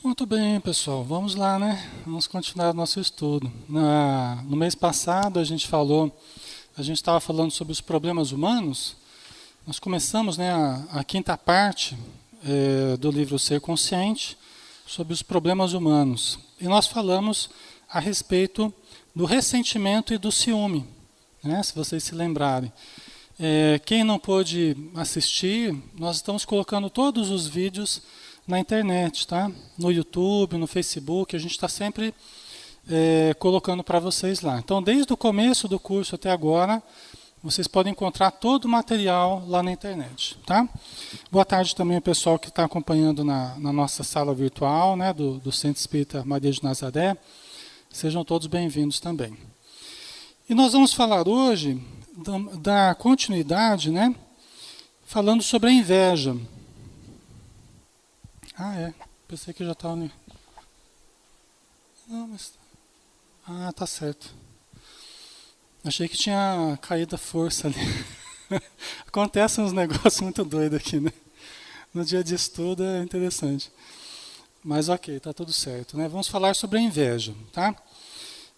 Muito bem, pessoal. Vamos lá, né? Vamos continuar nosso estudo. No mês passado a gente estava falando sobre os problemas humanos. Nós começamos, né, a quinta parte do livro Ser Consciente sobre os problemas humanos. E nós falamos a respeito do ressentimento e do ciúme, né? Se vocês se lembrarem. Quem não pôde assistir, nós estamos colocando todos os vídeos na internet, tá? No YouTube, no Facebook, a gente está sempre colocando para vocês lá. Então, desde o começo do curso até agora, vocês podem encontrar todo o material lá na internet, tá? Boa tarde também ao pessoal que está acompanhando na nossa sala virtual, né, do Centro Espírita Maria de Nazaré. Sejam todos bem-vindos também. E nós vamos falar hoje da continuidade, né, falando sobre a inveja. Pensei que já estava... Não, mas... tá certo. Achei que tinha caído a força ali. Acontecem uns negócios muito doidos aqui, né? No dia de estudo é interessante. Mas ok, tá tudo certo, né? Vamos falar sobre a inveja, tá?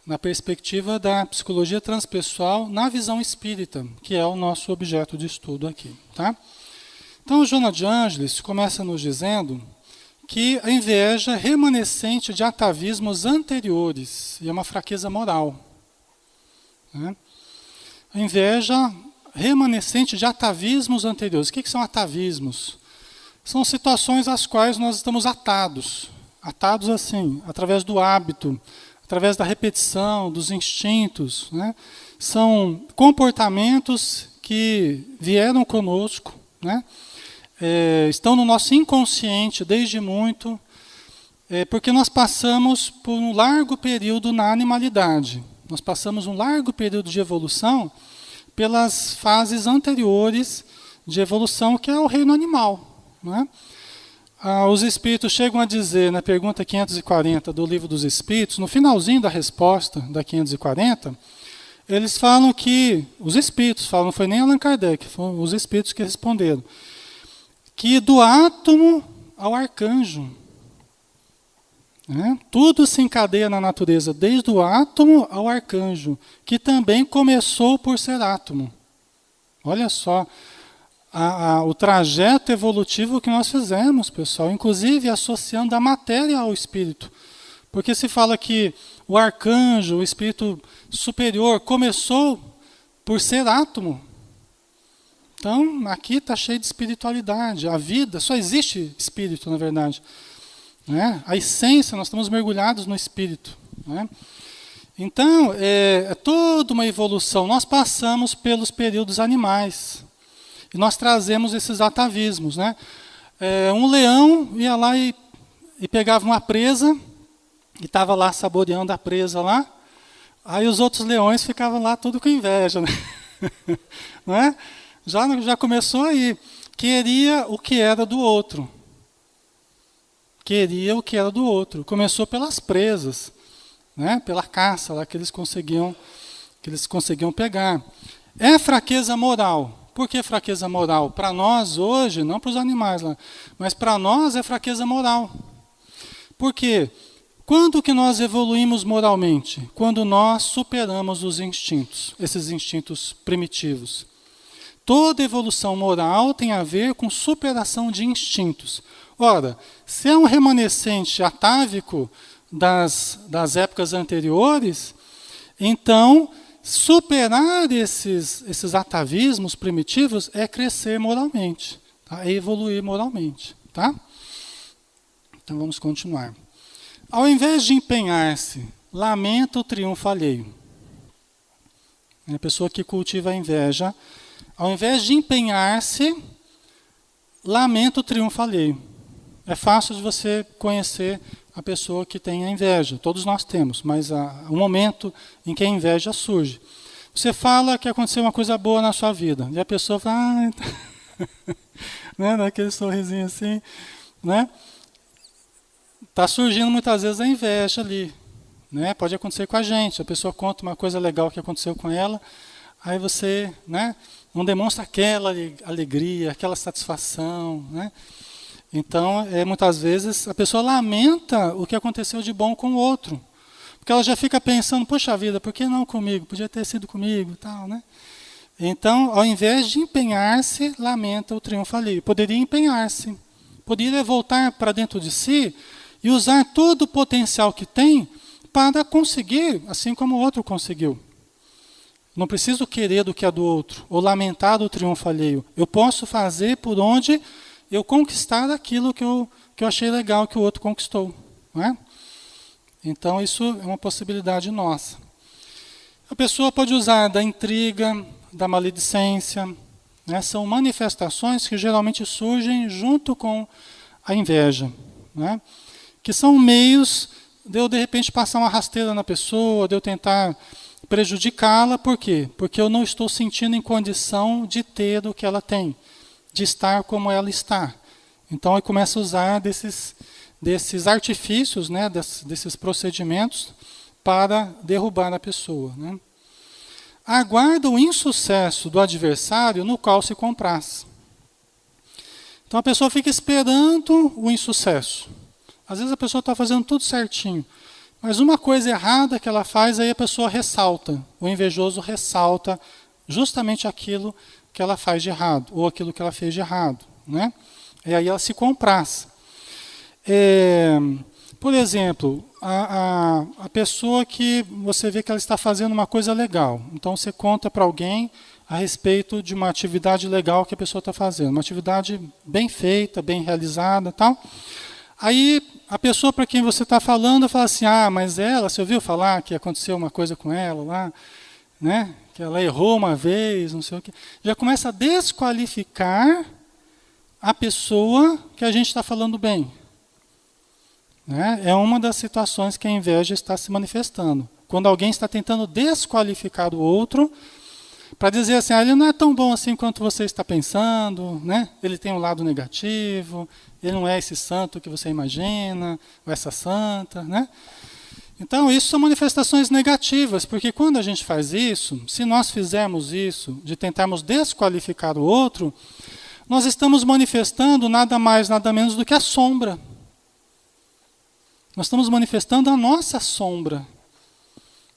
Na perspectiva da psicologia transpessoal na visão espírita, que é o nosso objeto de estudo aqui, tá? Então, o Joana de Ângeles começa nos dizendo que a inveja é remanescente de atavismos anteriores e é uma fraqueza moral. Né? A inveja remanescente de atavismos anteriores. O que são atavismos? São situações às quais nós estamos atados. Atados assim, através do hábito, através da repetição, dos instintos. Né? São comportamentos que vieram conosco, né? Estão no nosso inconsciente desde muito, porque nós passamos por um largo período na animalidade. Nós passamos um largo período de evolução pelas fases anteriores de evolução, que é o reino animal. Né? Os espíritos chegam a dizer, na pergunta 540 do Livro dos Espíritos, no finalzinho da resposta da 540, eles falam que, os espíritos falam, não foi nem Allan Kardec, foram os espíritos que responderam, que do átomo ao arcanjo, né? Tudo se encadeia na natureza, desde o átomo ao arcanjo, que também começou por ser átomo. Olha só o trajeto evolutivo que nós fizemos, pessoal, inclusive associando a matéria ao espírito. Porque se fala que o arcanjo, o espírito superior, começou por ser átomo. Então, aqui está cheio de espiritualidade. A vida, só existe espírito, na verdade. Né? A essência, nós estamos mergulhados no espírito. Né? Então, é toda uma evolução. Nós passamos pelos períodos animais. E nós trazemos esses atavismos. Né? Um leão ia lá e pegava uma presa, e estava lá saboreando a presa lá. Aí os outros leões ficavam lá tudo com inveja. Né? Não é? Já começou aí. Queria o que era do outro. Queria o que era do outro. Começou pelas presas, né? Pela caça lá que eles conseguiam pegar. É fraqueza moral. Por que fraqueza moral? Para nós hoje, não para os animais lá, mas para nós é fraqueza moral. Por quê? Quando que nós evoluímos moralmente? Quando nós superamos os instintos, esses instintos primitivos. Toda evolução moral tem a ver com superação de instintos. Ora, se é um remanescente atávico das épocas anteriores, então superar esses atavismos primitivos é crescer moralmente, tá? É evoluir moralmente. Tá? Então vamos continuar. Ao invés de empenhar-se, lamenta o triunfo alheio. A pessoa que cultiva a inveja, ao invés de empenhar-se, lamenta o triunfo alheio. É fácil de você conhecer a pessoa que tem a inveja. Todos nós temos, mas há um momento em que a inveja surge. Você fala que aconteceu uma coisa boa na sua vida, e a pessoa fala, né, daquele sorrisinho assim, né? Está surgindo muitas vezes a inveja ali. Né? Pode acontecer com a gente. A pessoa conta uma coisa legal que aconteceu com ela, aí você, né, não demonstra aquela alegria, aquela satisfação. Né? Então, muitas vezes, a pessoa lamenta o que aconteceu de bom com o outro. Porque ela já fica pensando, poxa vida, por que não comigo? Podia ter sido comigo e tal, né? Então, ao invés de empenhar-se, lamenta o triunfo alheio. Poderia empenhar-se. Poderia voltar para dentro de si e usar todo o potencial que tem para conseguir, assim como o outro conseguiu. Não preciso querer do que é do outro, ou lamentar o triunfo alheio. Eu posso fazer por onde eu conquistar aquilo que eu achei legal que o outro conquistou. Não é? Então, isso é uma possibilidade nossa. A pessoa pode usar da intriga, da maledicência, né? São manifestações que geralmente surgem junto com a inveja, né? Que são meios de eu, de repente, passar uma rasteira na pessoa, de eu tentar prejudicá-la. Por quê? Porque eu não estou sentindo em condição de ter o que ela tem, de estar como ela está. Então, eu começo a usar desses artifícios, né? desses procedimentos para derrubar a pessoa, né? Aguarda o insucesso do adversário no qual se compraz. Então a pessoa fica esperando o insucesso. Às vezes a pessoa está fazendo tudo certinho, mas uma coisa errada que ela faz, aí a pessoa ressalta. O invejoso ressalta justamente aquilo que ela faz de errado, ou aquilo que ela fez de errado, né? E aí ela se compraz. Por exemplo, a pessoa que você vê que ela está fazendo uma coisa legal. Então você conta para alguém a respeito de uma atividade legal que a pessoa está fazendo. Uma atividade bem feita, bem realizada, tal. Aí a pessoa para quem você está falando fala assim, mas ela, você ouviu falar que aconteceu uma coisa com ela lá, né? Que ela errou uma vez, não sei o quê. Já começa a desqualificar a pessoa que a gente está falando bem. Né? É uma das situações que a inveja está se manifestando. Quando alguém está tentando desqualificar o outro, para dizer assim, ele não é tão bom assim quanto você está pensando, né? Ele tem um lado negativo, ele não é esse santo que você imagina, ou essa santa, né? Então, isso são manifestações negativas, porque quando a gente faz isso, se nós fizermos isso, de tentarmos desqualificar o outro, nós estamos manifestando nada mais, nada menos do que a sombra. Nós estamos manifestando a nossa sombra.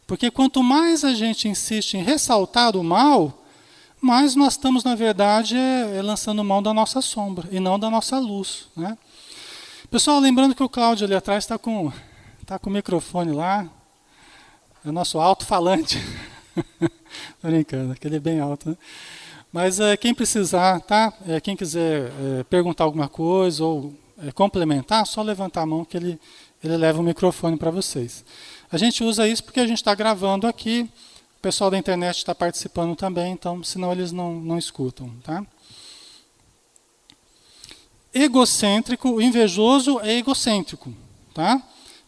Porque quanto mais a gente insiste em ressaltar o mal, mais nós estamos, na verdade, lançando mão da nossa sombra e não da nossa luz. Né? Pessoal, lembrando que o Cláudio ali atrás está com o microfone lá. É o nosso alto-falante. Estou brincando, que ele é bem alto. Né? Mas quem precisar, tá? Quem quiser perguntar alguma coisa ou complementar, só levantar a mão que ele leva o microfone para vocês. A gente usa isso porque a gente está gravando aqui, o pessoal da internet está participando também, então senão eles não escutam. Tá? Egocêntrico, o invejoso é egocêntrico. Tá?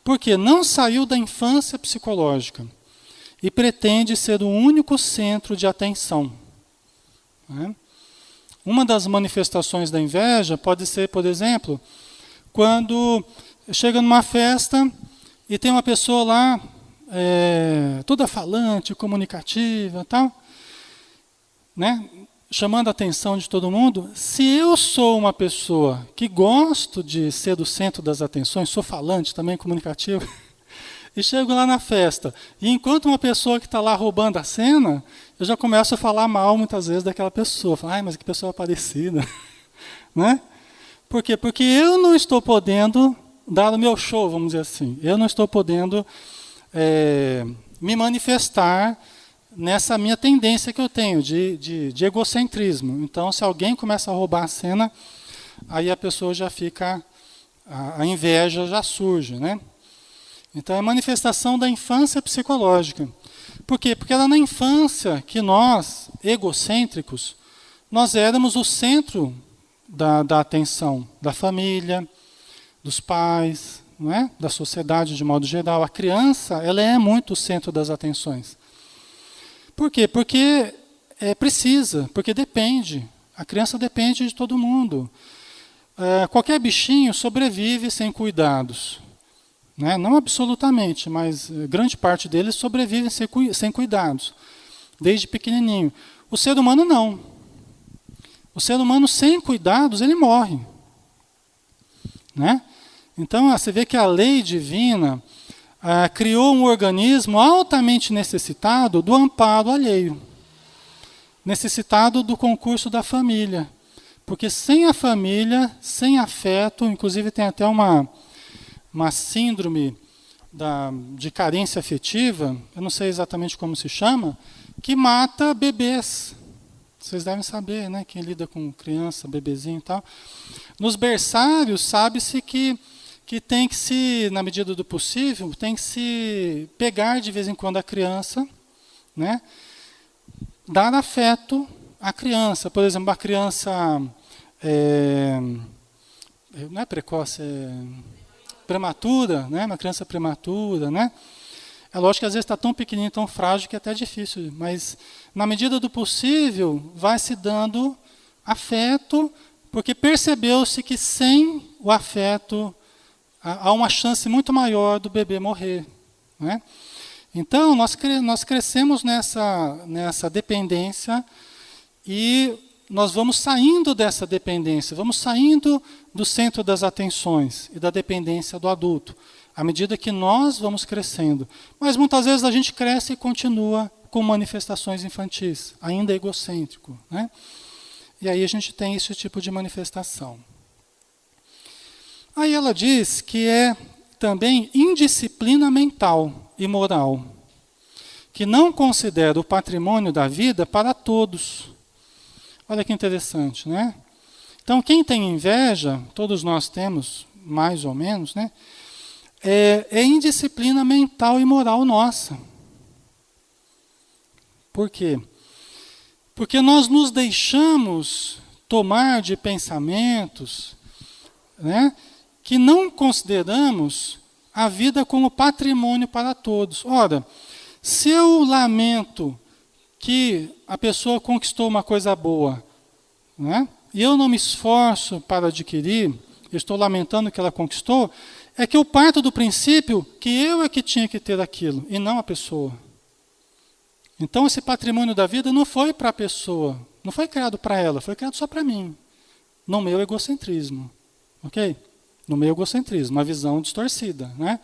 Porque não saiu da infância psicológica e pretende ser o único centro de atenção. Né? Uma das manifestações da inveja pode ser, por exemplo, quando chega numa festa e tem uma pessoa lá, toda falante, comunicativa, tal, né, chamando a atenção de todo mundo. Se eu sou uma pessoa que gosto de ser do centro das atenções, sou falante também, comunicativo, e chego lá na festa, e enquanto uma pessoa que está lá roubando a cena, eu já começo a falar mal muitas vezes daquela pessoa. Falo, mas que pessoa parecida. Né? Por quê? Porque eu não estou podendo dar o meu show, vamos dizer assim. Eu não estou podendo me manifestar nessa minha tendência que eu tenho de egocentrismo. Então, se alguém começa a roubar a cena, aí a pessoa já fica, a inveja já surge, né? Então, é a manifestação da infância psicológica. Por quê? Porque era na infância que nós, egocêntricos, nós éramos o centro da atenção da família, dos pais, não é? Da sociedade de modo geral. A criança, ela é muito o centro das atenções. Por quê? Porque precisa, porque depende. A criança depende de todo mundo. Qualquer bichinho sobrevive sem cuidados. Né? Não absolutamente, mas grande parte deles sobrevive sem cuidados, desde pequenininho. O ser humano não. O ser humano sem cuidados, ele morre. né? Então, você vê que a lei divina criou um organismo altamente necessitado do amparo alheio, necessitado do concurso da família. Porque sem a família, sem afeto, inclusive tem até uma síndrome de carência afetiva, eu não sei exatamente como se chama, que mata bebês. Vocês devem saber, né? Quem lida com criança, bebezinho e tal. Nos berçários, sabe-se que tem que se, na medida do possível, tem que se pegar de vez em quando a criança, né? Dar afeto à criança. Por exemplo, a criança não é precoce, é prematura, né? Uma criança prematura, né? É lógico que às vezes está tão pequenininho, tão frágil que é até difícil, mas na medida do possível vai se dando afeto, porque percebeu-se que sem o afeto há uma chance muito maior do bebê morrer, né? Então nós crescemos nessa dependência e nós vamos saindo dessa dependência, vamos saindo do centro das atenções e da dependência do adulto, à medida que nós vamos crescendo. Mas muitas vezes a gente cresce e continua com manifestações infantis, ainda egocêntrico, né? E aí a gente tem esse tipo de manifestação. Aí ela diz que é também indisciplina mental e moral, que não considera o patrimônio da vida para todos. Olha que interessante, né? Então, quem tem inveja, todos nós temos, mais ou menos, né? É indisciplina mental e moral nossa. Por quê? Porque nós nos deixamos tomar de pensamentos, né, que não consideramos a vida como patrimônio para todos. Ora, se eu lamento que a pessoa conquistou uma coisa boa, né, e eu não me esforço para adquirir, eu estou lamentando que ela conquistou, é que eu parto do princípio que eu é que tinha que ter aquilo, e não a pessoa. Então esse patrimônio da vida não foi para a pessoa, não foi criado para ela, foi criado só para mim, no meu egocentrismo. Ok? No meu egocentrismo, uma visão distorcida, né?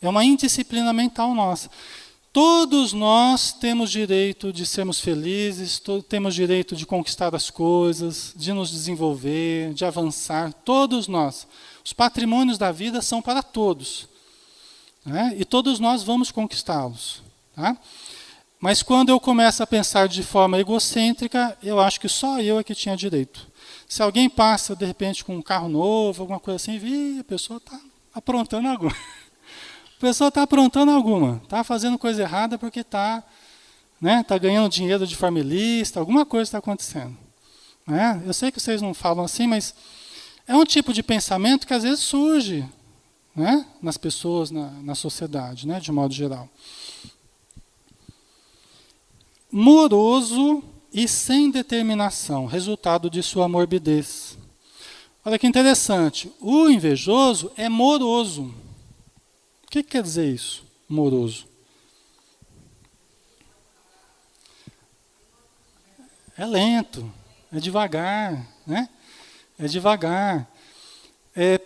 É uma indisciplina mental nossa. Todos nós temos direito de sermos felizes, temos direito de conquistar as coisas, de nos desenvolver, de avançar, todos nós. Os patrimônios da vida são para todos, né? E todos nós vamos conquistá-los, tá? Mas quando eu começo a pensar de forma egocêntrica, eu acho que só eu é que tinha direito. Se alguém passa, de repente, com um carro novo, alguma coisa assim, a pessoa está aprontando alguma. A pessoa está aprontando alguma, está fazendo coisa errada porque está, né, tá ganhando dinheiro de forma ilícita, alguma coisa está acontecendo. Né? Eu sei que vocês não falam assim, mas é um tipo de pensamento que às vezes surge, né, nas pessoas, na sociedade, né, de modo geral. Moroso e sem determinação, resultado de sua morbidez. Olha que interessante, o invejoso é moroso. O que quer dizer isso, moroso? É lento, é devagar, né? É devagar.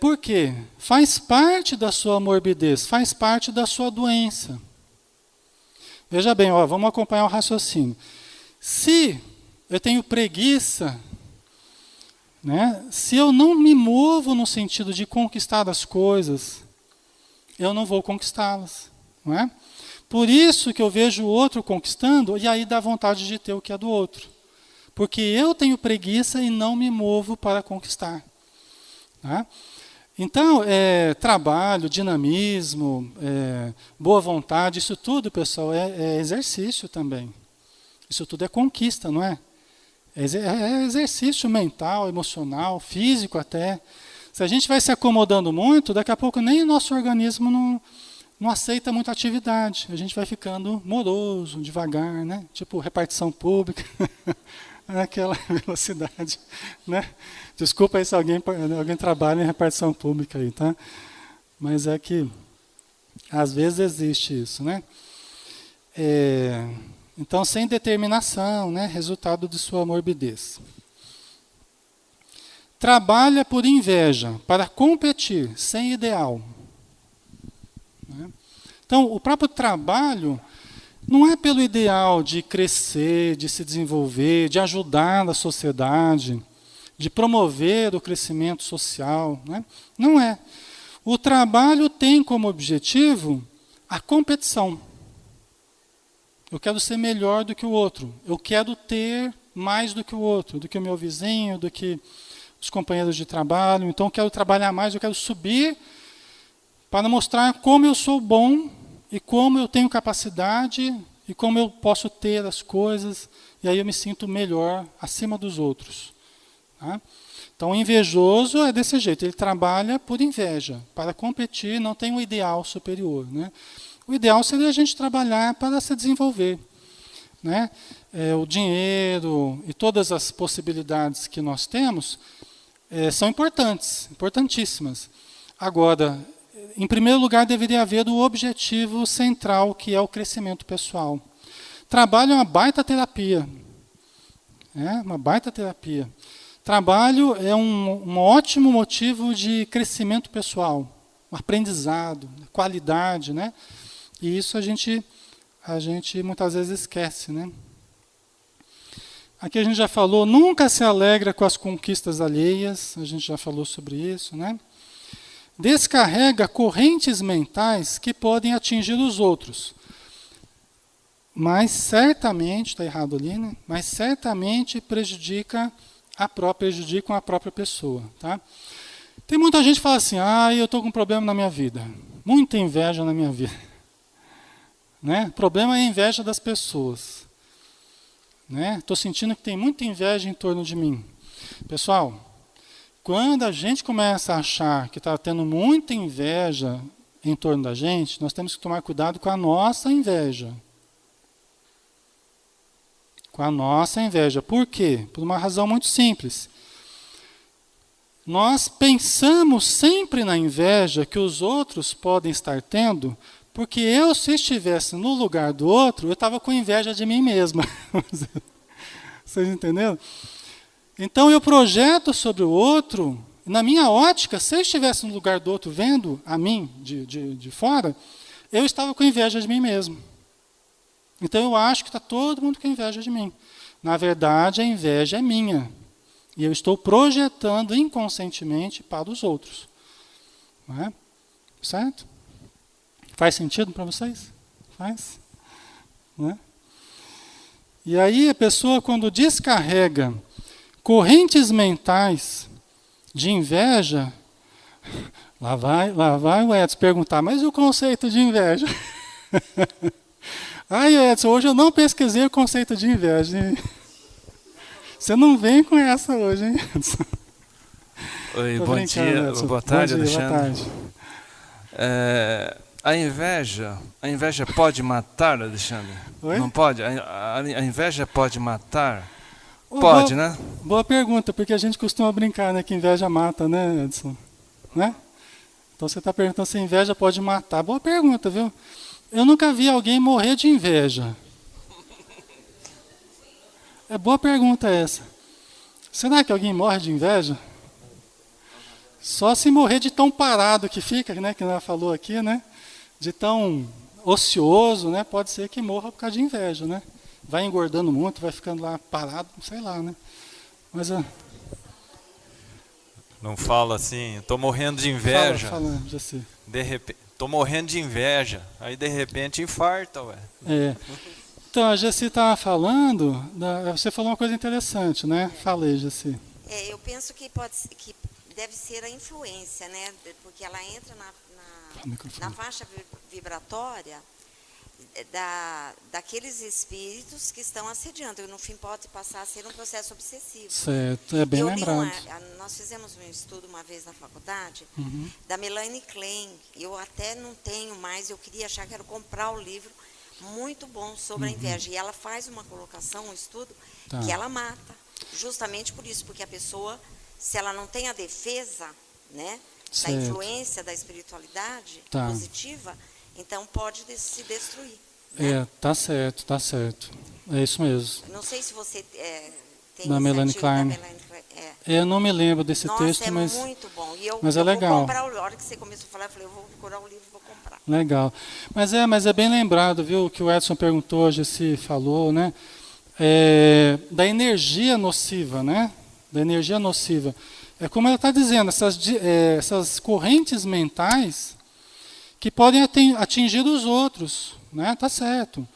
Por quê? Faz parte da sua morbidez, faz parte da sua doença. Veja bem, vamos acompanhar o raciocínio. Se eu tenho preguiça, né, se eu não me movo no sentido de conquistar as coisas, eu não vou conquistá-las. Não é? Por isso que eu vejo o outro conquistando e aí dá vontade de ter o que é do outro. Porque eu tenho preguiça e não me movo para conquistar. Tá? Então, trabalho, dinamismo, boa vontade, isso tudo, pessoal, é exercício também. Isso tudo é conquista, não é? É exercício mental, emocional, físico até. Se a gente vai se acomodando muito, daqui a pouco nem o nosso organismo não aceita muita atividade. A gente vai ficando moroso, devagar, né? Tipo repartição pública, naquela velocidade, né? Desculpa aí se alguém trabalha em repartição pública aí, tá? Mas é que às vezes existe isso, né? Então, sem determinação, né? Resultado de sua morbidez. trabalha por inveja, para competir, sem ideal. Né? Então, o próprio trabalho não é pelo ideal de crescer, de se desenvolver, de ajudar a sociedade, de promover o crescimento social. Né? Não é. O trabalho tem como objetivo a competição. Eu quero ser melhor do que o outro. Eu quero ter mais do que o outro, do que o meu vizinho, do que os companheiros de trabalho. Então, eu quero trabalhar mais, eu quero subir para mostrar como eu sou bom e como eu tenho capacidade e como eu posso ter as coisas. E aí eu me sinto melhor acima dos outros. Tá? Então, o invejoso é desse jeito. Ele trabalha por inveja, para competir, não tem um ideal superior. Né? O ideal seria a gente trabalhar para se desenvolver. Né? O dinheiro e todas as possibilidades que nós temos são importantes, importantíssimas. Agora, em primeiro lugar, deveria haver o objetivo central, que é o crescimento pessoal. Trabalho é uma baita terapia. Uma baita terapia. Trabalho é um ótimo motivo de crescimento pessoal, um aprendizado, qualidade, né? E isso a gente muitas vezes esquece, né? Aqui a gente já falou, nunca se alegra com as conquistas alheias, a gente já falou sobre isso, né? Descarrega correntes mentais que podem atingir os outros. Mas certamente, está errado ali, né? Mas certamente prejudicam a própria pessoa. Tá? Tem muita gente que fala assim, eu estou com um problema na minha vida. Muita inveja na minha vida. Né? O problema é a inveja das pessoas. Estou sentindo que tem muita inveja em torno de mim. Pessoal, quando a gente começa a achar que está tendo muita inveja em torno da gente, nós temos que tomar cuidado com a nossa inveja. Com a nossa inveja. Por quê? Por uma razão muito simples. Nós pensamos sempre na inveja que os outros podem estar tendo, porque eu, se estivesse no lugar do outro, eu estava com inveja de mim mesma. Vocês entenderam? Então eu projeto sobre o outro, na minha ótica, se eu estivesse no lugar do outro vendo a mim de fora, eu estava com inveja de mim mesmo. Então eu acho que está todo mundo com inveja de mim. Na verdade, a inveja é minha. E eu estou projetando inconscientemente para os outros. Não é? Certo? Faz sentido para vocês? Faz? Não é? E aí a pessoa, quando descarrega correntes mentais de inveja, lá vai o Edson perguntar, mas e o conceito de inveja? Edson, hoje eu não pesquisei o conceito de inveja. Hein? Você não vem com essa hoje, hein, Edson? Oi, bom dia, Edson. Boa tarde, bom dia, Alexandre. Boa tarde. A inveja pode matar, Alexandre? Oi? Não pode? A inveja pode matar? Pode, né? Boa pergunta, porque a gente costuma brincar, né, que inveja mata, né, Edson? Né? Então você está perguntando se a inveja pode matar. Boa pergunta, viu? Eu nunca vi alguém morrer de inveja. É boa pergunta essa. Será que alguém morre de inveja? Só se morrer de tão parado que fica, né, que ela falou aqui, né? De tão ocioso, né? Pode ser que morra por causa de inveja, né? Vai engordando muito, vai ficando lá parado, sei lá, né? Mas não fala assim, estou morrendo de inveja. Fala, já sei. De repente, estou morrendo de inveja. Aí de repente infarta, ué. Então, a Jessi estava falando, você falou uma coisa interessante, né? Falei, Jessi. Eu penso que deve ser a influência, né? Porque ela entra na faixa vibratória daqueles espíritos que estão assediando. E no fim pode passar a ser um processo obsessivo. Certo, é bem lembrado. Nós fizemos um estudo uma vez na faculdade, da Melanie Klein. Eu até não tenho mais, eu queria achar que era comprar o livro, muito bom sobre a inveja. E ela faz uma colocação, um estudo, que ela mata. Justamente por isso, porque a pessoa, se ela não tem a defesa, né, da influência da espiritualidade positiva, então pode se destruir. Né? Tá certo. É isso mesmo. Não sei se você tem Da esse Melanie artigo da Klein. Melanie Klein. É. Eu não me lembro desse Nossa, texto, é mas muito bom. E eu, mas é eu legal. vou comprar, a hora que você começou a falar, eu falei, eu vou procurar o livro e vou comprar. legal. Mas é bem lembrado, viu, o que o Edson perguntou, a Gessi falou, né? Da energia nociva, né? Da energia nociva. É como ela está dizendo, essas correntes mentais que podem atingir os outros, né? Tá certo.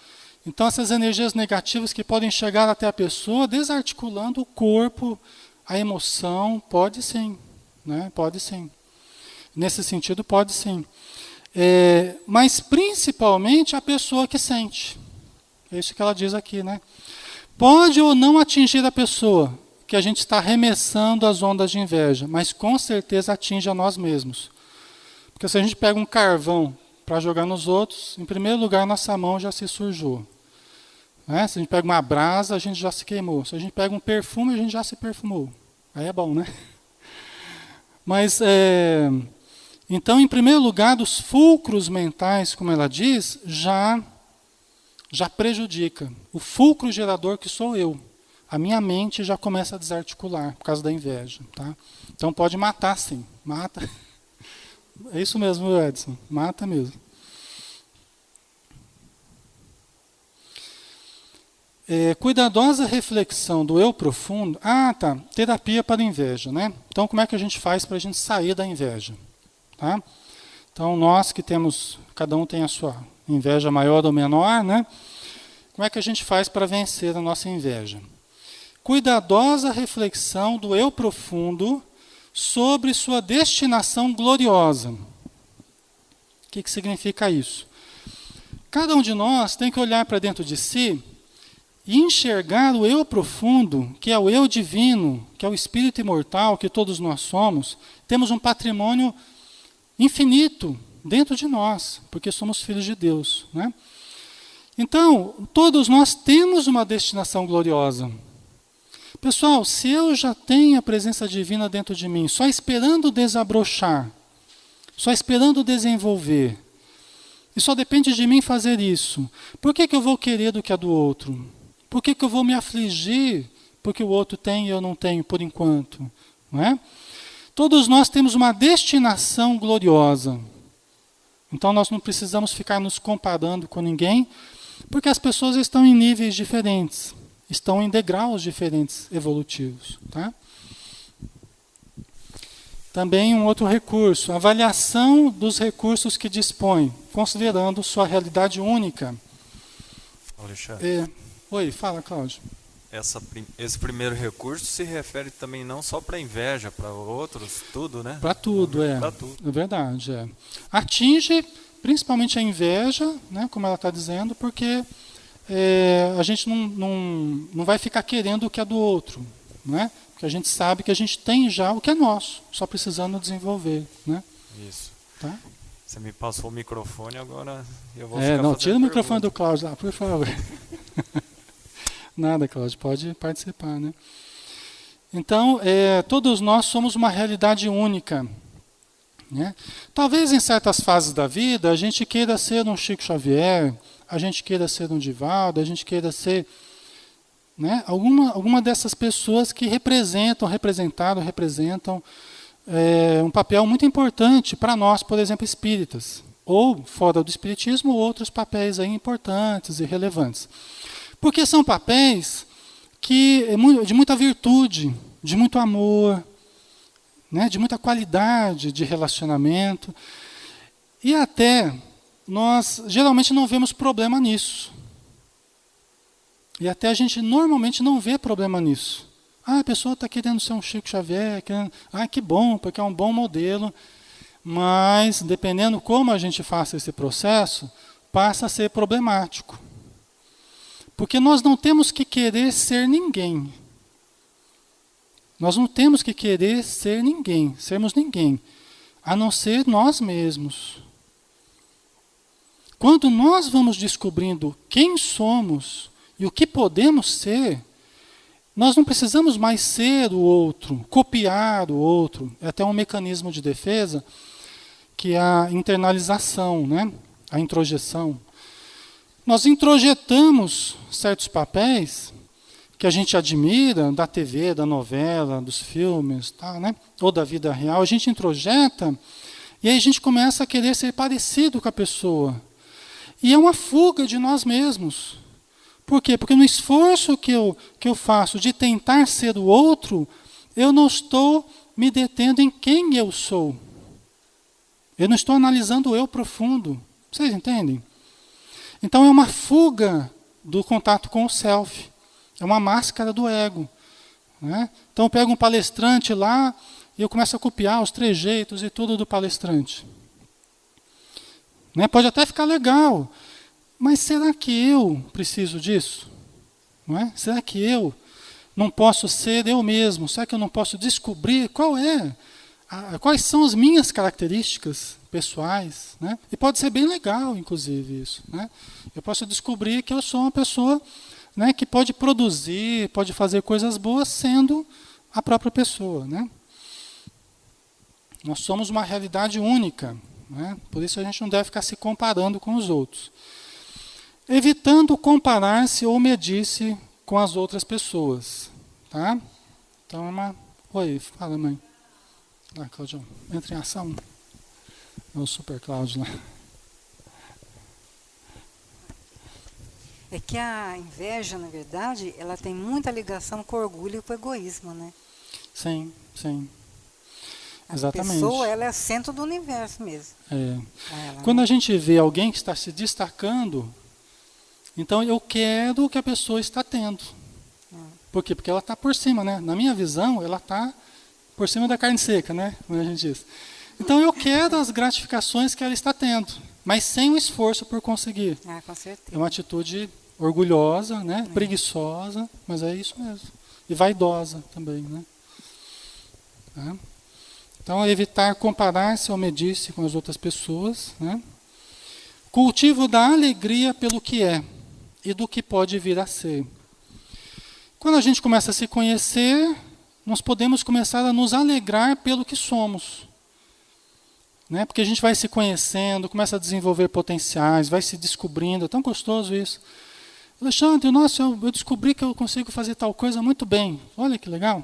Então essas energias negativas que podem chegar até a pessoa, desarticulando o corpo, a emoção, pode sim, né? Pode sim. Nesse sentido, pode sim. Mas principalmente a pessoa que sente. É isso que ela diz aqui, né? Pode ou não atingir a pessoa, que a gente está arremessando as ondas de inveja, mas com certeza atinge a nós mesmos. Porque se a gente pega um carvão para jogar nos outros, em primeiro lugar, nossa mão já se sujou. Né? Se a gente pega uma brasa, a gente já se queimou. Se a gente pega um perfume, a gente já se perfumou. Aí é bom, né? Mas, então, em primeiro lugar, os fulcros mentais, como ela diz, já prejudica. O fulcro gerador que sou eu. A minha mente já começa a desarticular por causa da inveja. Tá? Então pode matar, sim. Mata. É isso mesmo, Edson. Mata mesmo. Cuidadosa reflexão do eu profundo. Tá. Terapia para inveja, né? Então como é que a gente faz para a gente sair da inveja? Tá? Então nós que temos, cada um tem a sua inveja maior ou menor, né? Como é que a gente faz para vencer a nossa inveja? Cuidadosa reflexão do eu profundo sobre sua destinação gloriosa. O que significa isso? Cada um de nós tem que olhar para dentro de si e enxergar o eu profundo, que é o eu divino, que é o espírito imortal que todos nós somos. Temos um patrimônio infinito dentro de nós, porque somos filhos de Deus, né? Então, todos nós temos uma destinação gloriosa. Pessoal, se eu já tenho a presença divina dentro de mim, só esperando desabrochar, só esperando desenvolver, e só depende de mim fazer isso, por que eu vou querer do que é do outro? Por que eu vou me afligir porque o outro tem e eu não tenho por enquanto? Não é? Todos nós temos uma destinação gloriosa. Então nós não precisamos ficar nos comparando com ninguém, porque as pessoas estão em níveis diferentes, estão em degraus diferentes evolutivos. Tá? Também um outro recurso, avaliação dos recursos que dispõe, considerando sua realidade única. Alexandre, Oi, fala, Cláudio. esse primeiro recurso se refere também não só para inveja, para outros, tudo, né? Para tudo, Para tudo. É verdade, Atinge principalmente a inveja, né, como ela está dizendo, porque a gente não vai ficar querendo o que é do outro, né? Porque a gente sabe que a gente tem já o que é nosso, só precisando desenvolver, né? Isso. Tá? Você me passou o microfone, agora eu vou ficar Não, tira o microfone pergunta. do Cláudio lá, por favor. Nada, Cláudio, pode participar, né? Então, todos nós somos uma realidade única, né? Talvez em certas fases da vida a gente queira ser um Chico Xavier, a gente queira ser um Divaldo, a gente queira ser, né, alguma dessas pessoas que representam um papel muito importante para nós, por exemplo, espíritas, ou fora do espiritismo, outros papéis aí importantes e relevantes. Porque são papéis de muita virtude, de muito amor, né, de muita qualidade de relacionamento. E até nós geralmente não vemos problema nisso. E até a gente normalmente não vê problema nisso. A pessoa está querendo ser um Chico Xavier, que bom, porque é um bom modelo. Mas, dependendo como a gente faça esse processo, passa a ser problemático. Porque nós não temos que querer ser ninguém. Nós não temos que querer ser ninguém, sermos ninguém, a não ser nós mesmos. Quando nós vamos descobrindo quem somos e o que podemos ser, nós não precisamos mais ser o outro, copiar o outro. É até um mecanismo de defesa, que é a internalização, né? A introjeção. Nós introjetamos certos papéis que a gente admira, da TV, da novela, dos filmes, tá, né? Ou da vida real, a gente introjeta e aí a gente começa a querer ser parecido com a pessoa. E é uma fuga de nós mesmos. Por quê? Porque no esforço que eu faço de tentar ser o outro, eu não estou me detendo em quem eu sou. Eu não estou analisando o eu profundo. Vocês entendem? Então é uma fuga do contato com o self. É uma máscara do ego. Né? Então eu pego um palestrante lá e eu começo a copiar os trejeitos e tudo do palestrante. Né? Pode até ficar legal, mas será que eu preciso disso? Não é? Será que eu não posso ser eu mesmo? Será que eu não posso descobrir quais são as minhas características pessoais? Né? E pode ser bem legal, inclusive, isso. Né? Eu posso descobrir que eu sou uma pessoa, né, que pode produzir, pode fazer coisas boas sendo a própria pessoa. Né? Nós somos uma realidade única. Né? Por isso a gente não deve ficar se comparando com os outros. Evitando comparar-se ou medir-se com as outras pessoas. Tá? Então é uma... Oi, fala, mãe. Lá, Cláudio, entra em ação. É o Super Cláudio lá. É que a inveja, na verdade, ela tem muita ligação com o orgulho e com o egoísmo, né? Sim, sim. A Exatamente. pessoa, ela é centro do universo mesmo. É. Ela, Quando a gente vê alguém que está se destacando, então eu quero o que a pessoa está tendo. Por quê? Porque ela está por cima, né? Na minha visão, ela está por cima da carne seca, né? Como a gente diz. Então eu quero as gratificações que ela está tendo, mas sem o esforço por conseguir. com certeza. É uma atitude orgulhosa, né? Preguiçosa, mas é isso mesmo. E vaidosa também, né? Tá? Então, evitar comparar-se ou medir-se com as outras pessoas. Né? Cultivo da alegria pelo que é e do que pode vir a ser. Quando a gente começa a se conhecer, nós podemos começar a nos alegrar pelo que somos. Né? Porque a gente vai se conhecendo, começa a desenvolver potenciais, vai se descobrindo. É tão gostoso isso. Alexandre, nossa, eu descobri que eu consigo fazer tal coisa muito bem. Olha que legal.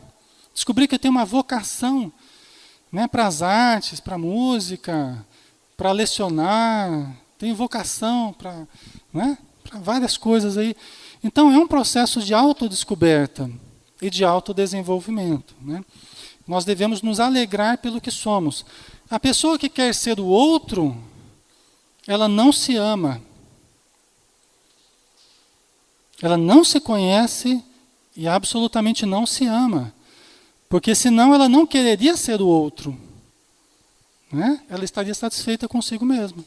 Descobri que eu tenho uma vocação, né, para as artes, para a música, para lecionar, tenho vocação para, né, para várias coisas aí. Então é um processo de autodescoberta e de autodesenvolvimento. Né? Nós devemos nos alegrar pelo que somos. A pessoa que quer ser o outro, ela não se ama. Ela não se conhece e absolutamente não se ama. Porque senão ela não quereria ser o outro. Né? Ela estaria satisfeita consigo mesma.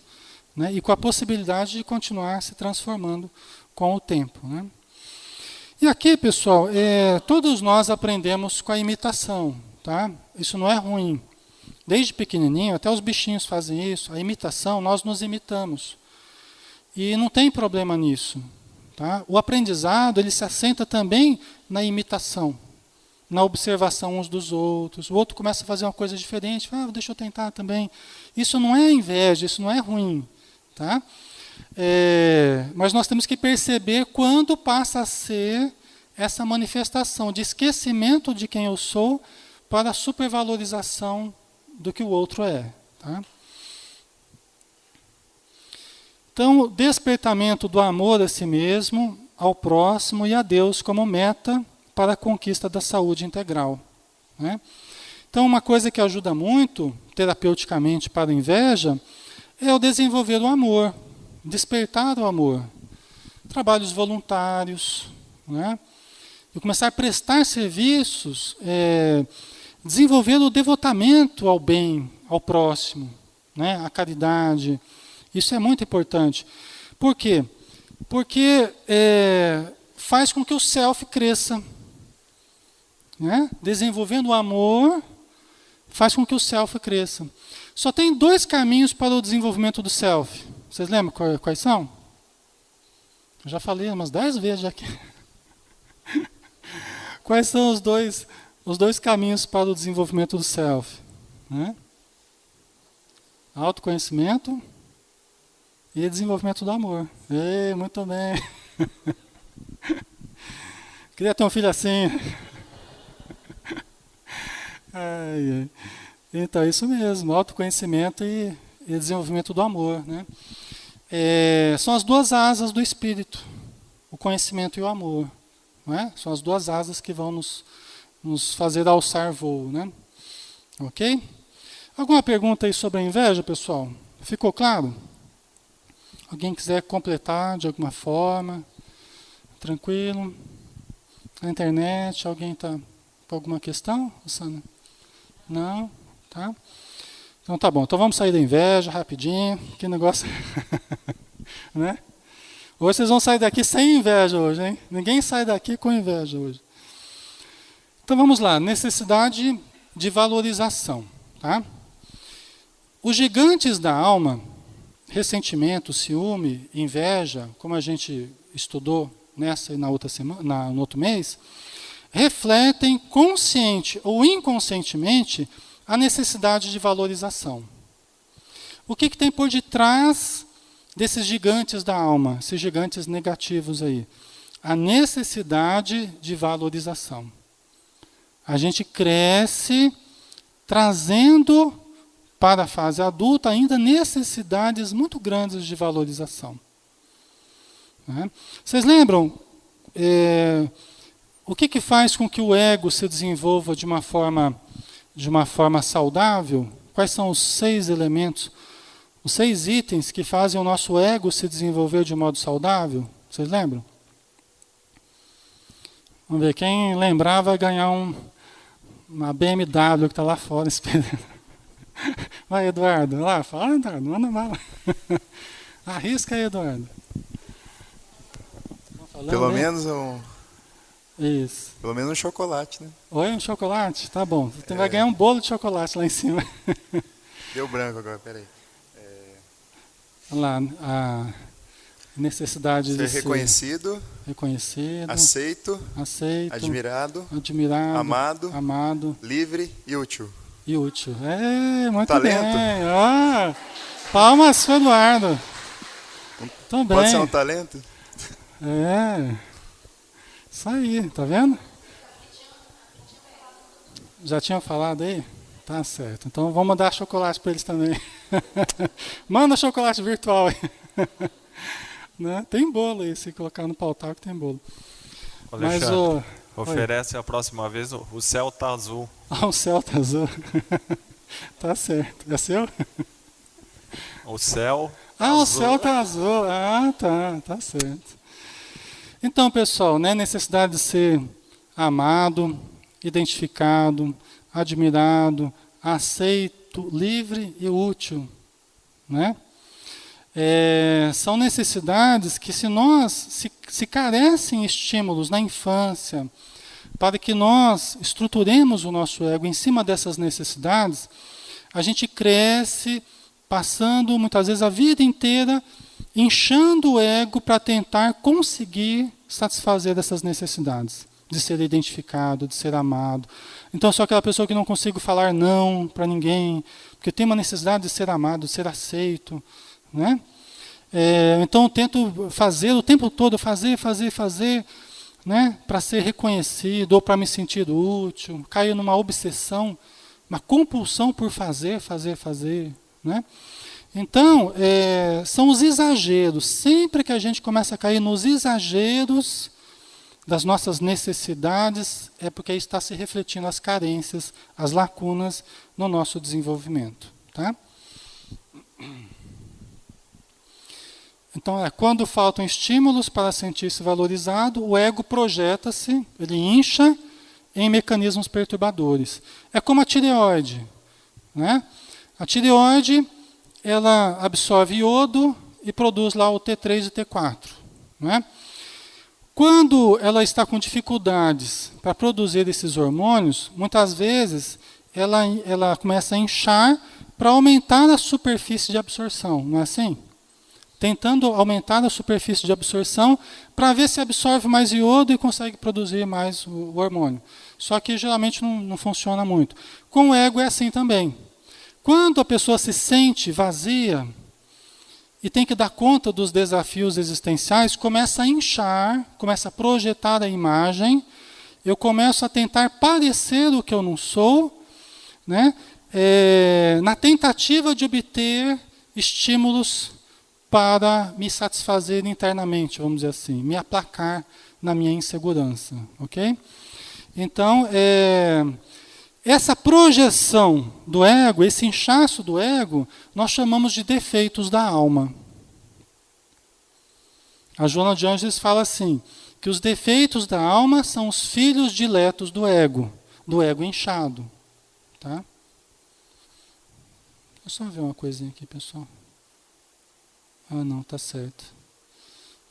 Né? E com a possibilidade de continuar se transformando com o tempo. Né? E aqui, pessoal, todos nós aprendemos com a imitação. Tá? Isso não é ruim. Desde pequenininho, até os bichinhos fazem isso. A imitação, nós nos imitamos. E não tem problema nisso. Tá? O aprendizado, ele se assenta também na imitação. Na observação uns dos outros, o outro começa a fazer uma coisa diferente, deixa eu tentar também. Isso não é inveja, isso não é ruim. Tá? Mas nós temos que perceber quando passa a ser essa manifestação de esquecimento de quem eu sou para a supervalorização do que o outro é. Tá? Então, o despertamento do amor a si mesmo, ao próximo e a Deus como meta para a conquista da saúde integral. Né? Então, uma coisa que ajuda muito, terapeuticamente, para a inveja, é o desenvolver o amor, despertar o amor. Trabalhos voluntários, né? E começar a prestar serviços, desenvolver o devotamento ao bem, ao próximo, né? A caridade. Isso é muito importante. Por quê? Porque faz com que o self cresça. Né? Desenvolvendo o amor, faz com que o self cresça. Só tem 2 caminhos para o desenvolvimento do self. Vocês lembram quais são? Eu já falei umas 10 vezes aqui. Quais são os dois caminhos para o desenvolvimento do self? Né? Autoconhecimento e desenvolvimento do amor. Muito bem. Queria ter um filho assim. Ai, ai. Então, é isso mesmo, autoconhecimento e desenvolvimento do amor, né? São as duas asas do espírito, o conhecimento e o amor, não é? São as duas asas que vão nos fazer alçar voo, né? Ok? Alguma pergunta aí sobre a inveja, pessoal? Ficou claro? Alguém quiser completar de alguma forma? Tranquilo? Na internet, alguém está com alguma questão, Rosana? Não? Tá? Então tá bom. Então vamos sair da inveja rapidinho. Que negócio. Né? Hoje vocês vão sair daqui sem inveja hoje, hein? Ninguém sai daqui com inveja hoje. Então vamos lá. Necessidade de valorização. Tá? Os gigantes da alma, ressentimento, ciúme, inveja, como a gente estudou nessa e na outra semana, no outro mês, refletem consciente ou inconscientemente a necessidade de valorização. O que tem por detrás desses gigantes da alma, esses gigantes negativos aí? A necessidade de valorização. A gente cresce trazendo para a fase adulta ainda necessidades muito grandes de valorização. Né? Vocês lembram o que faz com que o ego se desenvolva de uma forma saudável? Quais são os 6 elementos, os 6 itens que fazem o nosso ego se desenvolver de um modo saudável? Vocês lembram? Vamos ver, quem lembrar vai ganhar uma BMW que está lá fora esperando. Vai, Eduardo, lá, fala, Eduardo, manda bala. Arrisca aí, Eduardo. Pelo menos Isso. Pelo menos um chocolate, né? Oi, um chocolate? Tá bom. Você vai ganhar um bolo de chocolate lá em cima. Deu branco agora, peraí. Olha lá, a necessidade de Ser reconhecido, aceito, admirado, amado, livre e útil. E útil. Muito Talento. bem. Palmas para o Eduardo. Também. Pode ser um talento? Isso aí, tá vendo? Já tinham falado aí? Tá certo. Então vamos mandar chocolate para eles também. Manda chocolate virtual aí. Né? Tem bolo aí, se colocar no pautal que tem bolo. Alexandre, oferece a próxima vez o céu tá azul. O céu tá azul. Tá certo. É seu? O céu o céu tá azul. Tá certo. Então, pessoal, né, necessidade de ser amado, identificado, admirado, aceito, livre e útil. Né? São necessidades que se carecem estímulos na infância, para que nós estruturemos o nosso ego em cima dessas necessidades, a gente cresce passando muitas vezes a vida inteira inchando o ego para tentar conseguir satisfazer essas necessidades, de ser identificado, de ser amado. Então, eu sou aquela pessoa que não consigo falar não para ninguém, porque tem uma necessidade de ser amado, de ser aceito. Né? Então, eu tento fazer o tempo todo, fazer, né? Para ser reconhecido ou para me sentir útil. Caio numa obsessão, uma compulsão por fazer. Né? Então, são os exageros. Sempre que a gente começa a cair nos exageros das nossas necessidades, é porque aí está se refletindo as carências, as lacunas no nosso desenvolvimento. Tá? Então, quando faltam estímulos para sentir-se valorizado, o ego projeta-se, ele incha em mecanismos perturbadores. É como a tireoide. Né? A tireoide, ela absorve iodo e produz lá o T3 e T4. Né? Quando ela está com dificuldades para produzir esses hormônios, muitas vezes ela começa a inchar para aumentar a superfície de absorção, não é assim? Tentando aumentar a superfície de absorção para ver se absorve mais iodo e consegue produzir mais o hormônio. Só que geralmente não funciona muito. Com o ego é assim também. Quando a pessoa se sente vazia e tem que dar conta dos desafios existenciais, começa a inchar, começa a projetar a imagem, eu começo a tentar parecer o que eu não sou, né? Na tentativa de obter estímulos para me satisfazer internamente, vamos dizer assim, me aplacar na minha insegurança, ok? Então, essa projeção do ego, esse inchaço do ego, nós chamamos de defeitos da alma. A Joana de Ângeles fala assim, que os defeitos da alma são os filhos diletos do ego inchado. Tá? Deixa eu só ver uma coisinha aqui, pessoal. Ah, não, tá certo.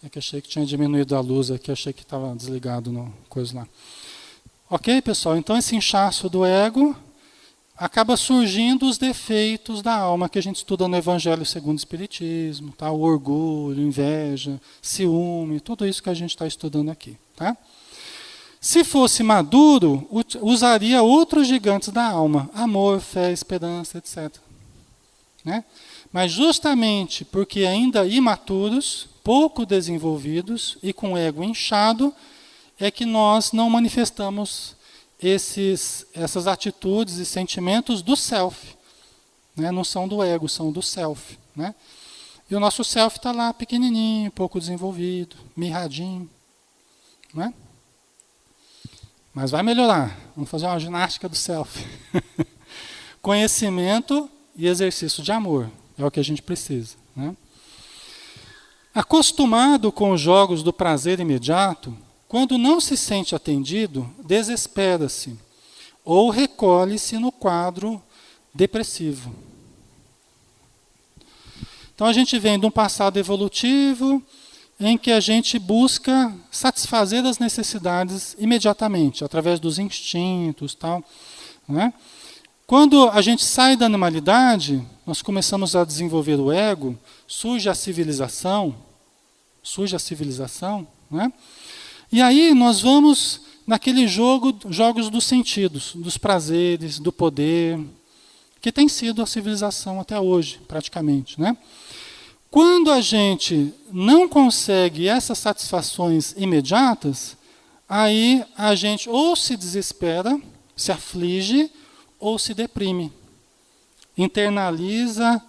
É que achei que tinha diminuído a luz aqui, achei que estava desligado no coisa lá. Ok, pessoal? Então esse inchaço do ego acaba surgindo os defeitos da alma que a gente estuda no Evangelho segundo o Espiritismo, tá? O orgulho, inveja, ciúme, tudo isso que a gente está estudando aqui. Tá? Se fosse maduro, usaria outros gigantes da alma, amor, fé, esperança, etc. Né? Mas justamente porque ainda imaturos, pouco desenvolvidos e com o ego inchado, é que nós não manifestamos essas atitudes e sentimentos do self. Né? Não são do ego, são do self. Né? E o nosso self está lá pequenininho, pouco desenvolvido, mirradinho. Né? Mas vai melhorar. Vamos fazer uma ginástica do self. Conhecimento e exercício de amor. É o que a gente precisa. Né? Acostumado com os jogos do prazer imediato, quando não se sente atendido, desespera-se ou recolhe-se no quadro depressivo. Então a gente vem de um passado evolutivo em que a gente busca satisfazer as necessidades imediatamente, através dos instintos, tal, né? Quando a gente sai da animalidade, nós começamos a desenvolver o ego, surge a civilização, né? E aí nós vamos naquele jogos dos sentidos, dos prazeres, do poder, que tem sido a civilização até hoje, praticamente, né? Quando a gente não consegue essas satisfações imediatas, aí a gente ou se desespera, se aflige, ou se deprime. Internaliza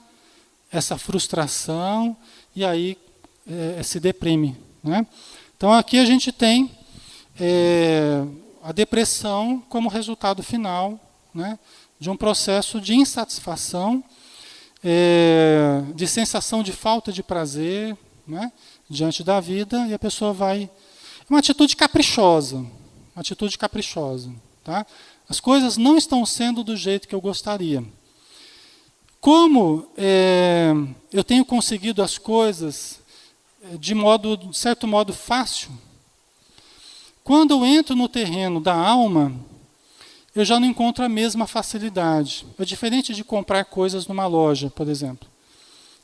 essa frustração e aí se deprime. Né? Então aqui a gente tem a depressão como resultado final, né, de um processo de insatisfação, de sensação de falta de prazer, né, diante da vida, e a pessoa vai... Uma atitude caprichosa. Tá? As coisas não estão sendo do jeito que eu gostaria. Como eu tenho conseguido as coisas de certo modo fácil, quando eu entro no terreno da alma, eu já não encontro a mesma facilidade. É diferente de comprar coisas numa loja, por exemplo.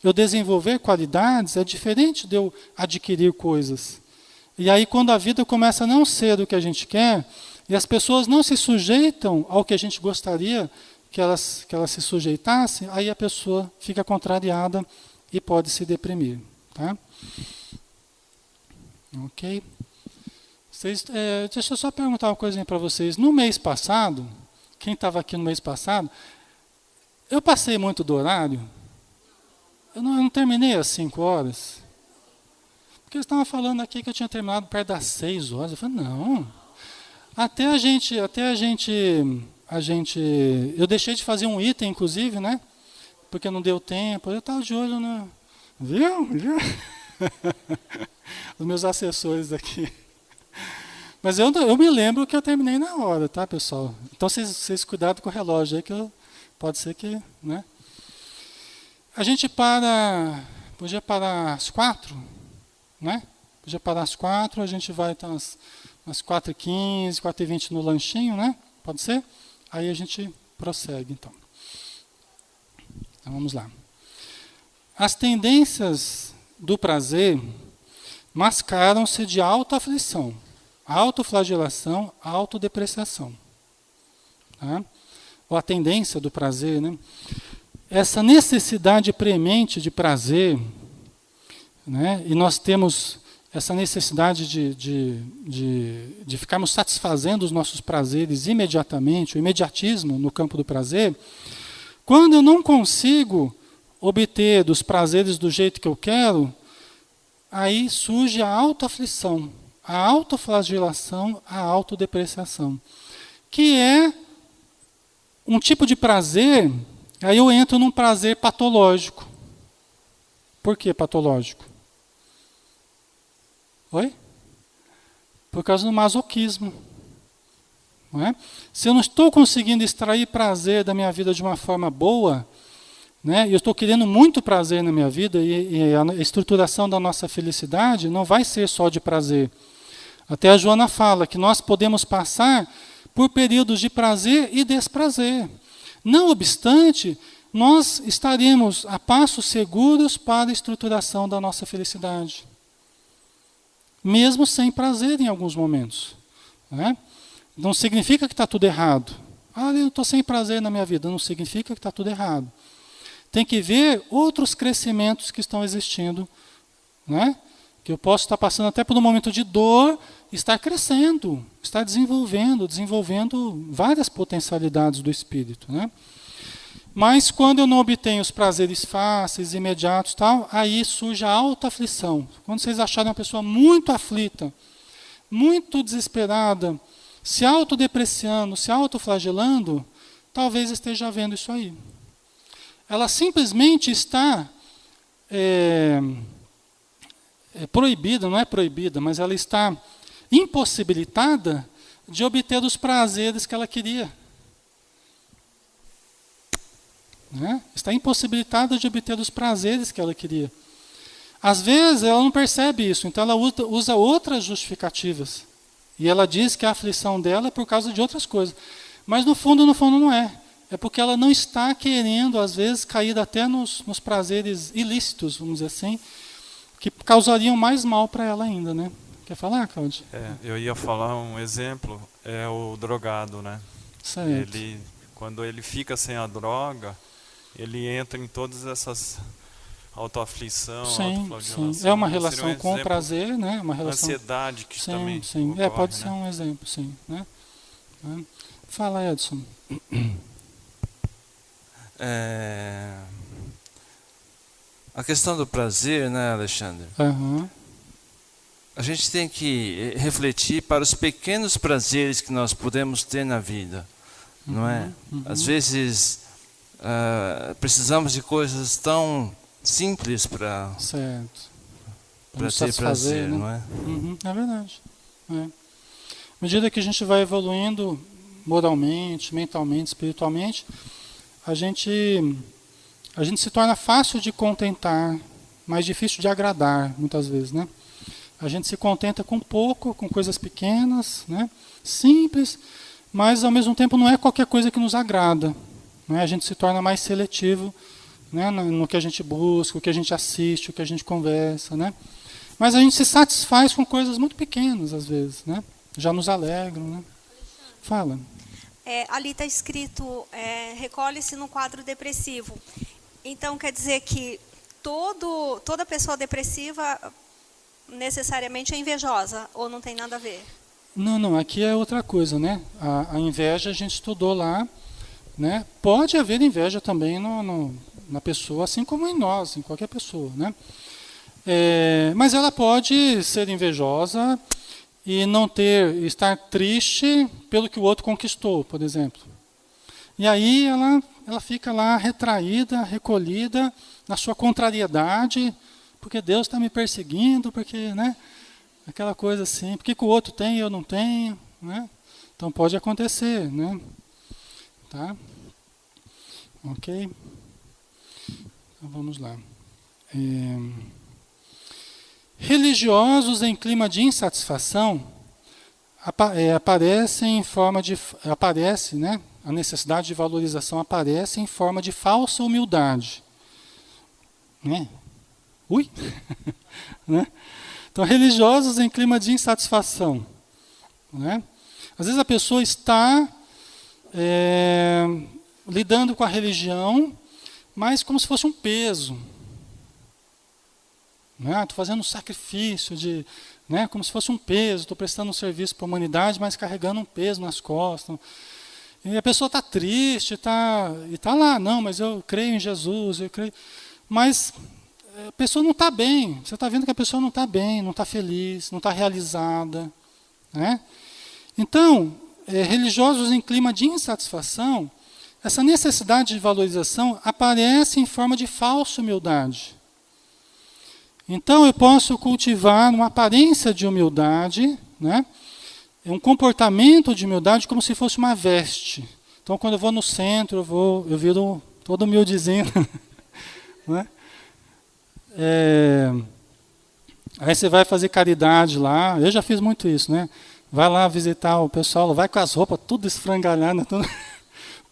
Eu desenvolver qualidades é diferente de eu adquirir coisas. E aí quando a vida começa a não ser o que a gente quer, e as pessoas não se sujeitam ao que a gente gostaria que elas se sujeitassem, aí a pessoa fica contrariada e pode se deprimir. Tá? Ok? Deixa eu só perguntar uma coisinha para vocês. No mês passado, quem estava aqui no mês passado, eu passei muito do horário? Eu não terminei às 5 horas? Porque eles estavam falando aqui que eu tinha terminado perto das 6 horas. Eu falei, não. Eu deixei de fazer um item, inclusive, né? Porque não deu tempo. Eu estava de olho no... Viu? Os meus assessores aqui. Mas eu me lembro que eu terminei na hora, tá, pessoal? Então vocês cuidado com o relógio aí, que pode ser que... Né? A gente podia parar às 4, né? Podia parar às 4, a gente vai então às 4h15, 4h20 no lanchinho, né? Pode ser? Aí a gente prossegue, então. Então vamos lá. As tendências do prazer mascaram-se de autoaflição, autoflagelação, autodepreciação. Tá? Ou a tendência do prazer, né? Essa necessidade premente de prazer né? E nós temos essa necessidade de ficarmos satisfazendo os nossos prazeres imediatamente, o imediatismo no campo do prazer, quando eu não consigo obter dos prazeres do jeito que eu quero, aí surge a autoaflição, a autoflagelação, a autodepreciação, que é um tipo de prazer, aí eu entro num prazer patológico. Por que patológico? Oi? Por causa do masoquismo. Não é? Se eu não estou conseguindo extrair prazer da minha vida de uma forma boa, né, e eu estou querendo muito prazer na minha vida, e a estruturação da nossa felicidade não vai ser só de prazer. Até a Joana fala que nós podemos passar por períodos de prazer e desprazer. Não obstante, nós estaremos a passos seguros para a estruturação da nossa felicidade. Mesmo sem prazer em alguns momentos. Né? Não significa que está tudo errado. Eu estou sem prazer na minha vida. Não significa que está tudo errado. Tem que ver outros crescimentos que estão existindo. Né? Que eu posso estar passando até por um momento de dor, estar crescendo, estar desenvolvendo várias potencialidades do espírito. Né? Mas quando eu não obtenho os prazeres fáceis, imediatos, tal, aí surge a autoaflição. Quando vocês acharem uma pessoa muito aflita, muito desesperada, se autodepreciando, se autoflagelando, talvez esteja havendo isso aí. Ela simplesmente está proibida, não é proibida, mas ela está impossibilitada de obter os prazeres que ela queria. Né? Está impossibilitada de obter os prazeres que ela queria. Às vezes ela não percebe isso, então ela usa outras justificativas. E ela diz que a aflição dela é por causa de outras coisas. Mas no fundo não é. É porque ela não está querendo, às vezes, cair até nos prazeres ilícitos, vamos dizer assim, que causariam mais mal para ela ainda, né? Quer falar, Cláudio? Eu ia falar um exemplo, é o drogado, né? Certo. Quando ele fica sem a droga, ele entra em todas essas autoaflição, autoflagelação. Sim. É uma relação com o prazer, né? Uma relação... Ansiedade que também sim. ocorre, Pode ser um exemplo, sim. Né? Fala, Edson. A questão do prazer, né, Alexandre? Uhum. A gente tem que refletir para os pequenos prazeres que nós podemos ter na vida, não é? Às vezes precisamos de coisas tão simples para ter prazer, né? Não é? É verdade. À medida que a gente vai evoluindo moralmente, mentalmente, espiritualmente, a gente se torna fácil de contentar, mais difícil de agradar, muitas vezes, né? A gente se contenta com pouco, com coisas pequenas, né? Simples, mas ao mesmo tempo não é qualquer coisa que nos agrada. Né? A gente se torna mais seletivo, né? No que a gente busca, o que a gente assiste, o que a gente conversa. Né? Mas a gente se satisfaz com coisas muito pequenas, às vezes. Né? Já nos alegram. Né? Fala. Ali está escrito, recolhe-se no quadro depressivo. Então, quer dizer que toda pessoa depressiva necessariamente é invejosa, ou não tem nada a ver? Não, aqui é outra coisa, né? A inveja a gente estudou lá, né? Pode haver inveja também na pessoa, assim como em nós, em qualquer pessoa, né? Mas ela pode ser invejosa e estar triste pelo que o outro conquistou, por exemplo. E aí ela fica lá retraída, recolhida na sua contrariedade, porque Deus está me perseguindo, porque, né? Aquela coisa assim, por que o outro tem e eu não tenho? Né? Então pode acontecer, né? Tá? Ok? Então vamos lá. Religiosos em clima de insatisfação aparece, né? A necessidade de valorização aparece em forma de falsa humildade. Né? Ui! Né? Então, religiosos em clima de insatisfação. Né? Às vezes a pessoa está lidando com a religião, mas como se fosse um peso. né? Estou fazendo um sacrifício, né? Como se fosse um peso, estou prestando um serviço para a humanidade, mas carregando um peso nas costas. E a pessoa está triste, está lá, não, mas eu creio em Jesus, eu creio. Mas a pessoa não está bem, você está vendo que a pessoa não está bem, não está feliz, não está realizada. Né? Então, religiosos em clima de insatisfação, essa necessidade de valorização aparece em forma de falsa humildade. Então, eu posso cultivar uma aparência de humildade, né? Um comportamento de humildade como se fosse uma veste. Então, quando eu vou no centro, eu viro todo humildezinho. Né? Aí você vai fazer caridade lá. Eu já fiz muito isso, né? Vai lá visitar o pessoal, vai com as roupas tudo esfrangalhadas. Tudo...